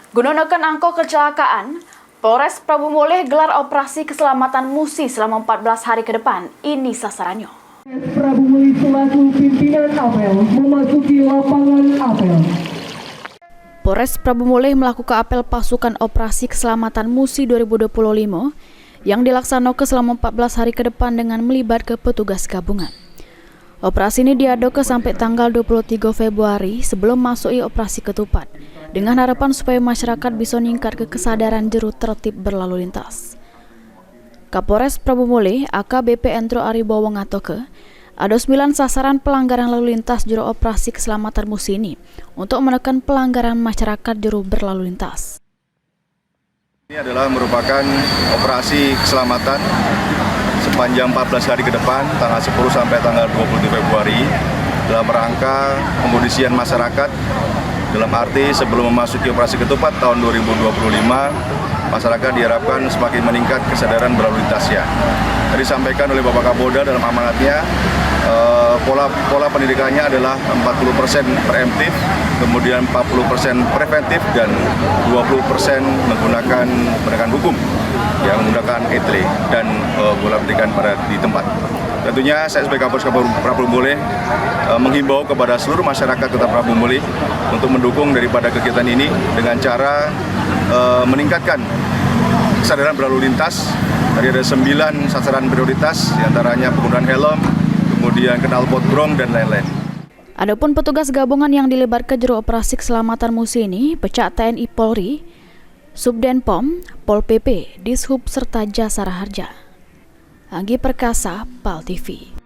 Gunakan angko kecelakaan, Polres Prabu Mulih gelar operasi keselamatan Musi selama 14 hari ke depan. Ini sasarannya. Prabu Mulih selaku pimpinan apel memasuki lapangan apel. Polres Prabu Mulih melakukan apel pasukan operasi keselamatan Musi 2025 yang dilaksanakan selama 14 hari ke depan dengan melibatkan petugas gabungan. Operasi ini diadakan sampai tanggal 23 Februari sebelum masuki operasi ketupat, dengan harapan supaya masyarakat bisa meningkat ke kesadaran jero tertib berlalu lintas. Kapolres Prabu Mulih AKBP Endro Aribowo ngatoke, ada 9 sasaran pelanggaran lalu lintas jero operasi keselamatan Musi ini untuk menekan pelanggaran masyarakat jero berlalu lintas. Ini adalah merupakan operasi keselamatan sepanjang 14 hari ke depan, tanggal 10 sampai tanggal 20 Februari, dalam rangka pengkondisian masyarakat, dalam arti sebelum memasuki operasi ketupat tahun 2025, masyarakat diharapkan semakin meningkat kesadaran berlalu lintasnya. Tadi disampaikan oleh Bapak Kapolda dalam amanatnya, pola pendidikannya adalah 40% preemptif, kemudian 40% preventif, dan 20% menggunakan penegakan hukum, yang menggunakan etle dan pola pendidikan pada di tempat. Tentunya saya sebagai Kapolres Prabu Mulih menghimbau kepada seluruh masyarakat Kota Prabu Mulih untuk mendukung daripada kegiatan ini dengan cara meningkatkan kesadaran berlalu lintas. Tadi ada 9 sasaran prioritas, diantaranya penggunaan helm, kemudian knalpot brong, dan lain-lain. Adapun petugas gabungan yang dilibatkan jero operasi keselamatan Musi ini, Pecak TNI Polri, Subden POM, Pol PP, Dishub serta Jasara Harja. Anggi Perkasa, PAL TV.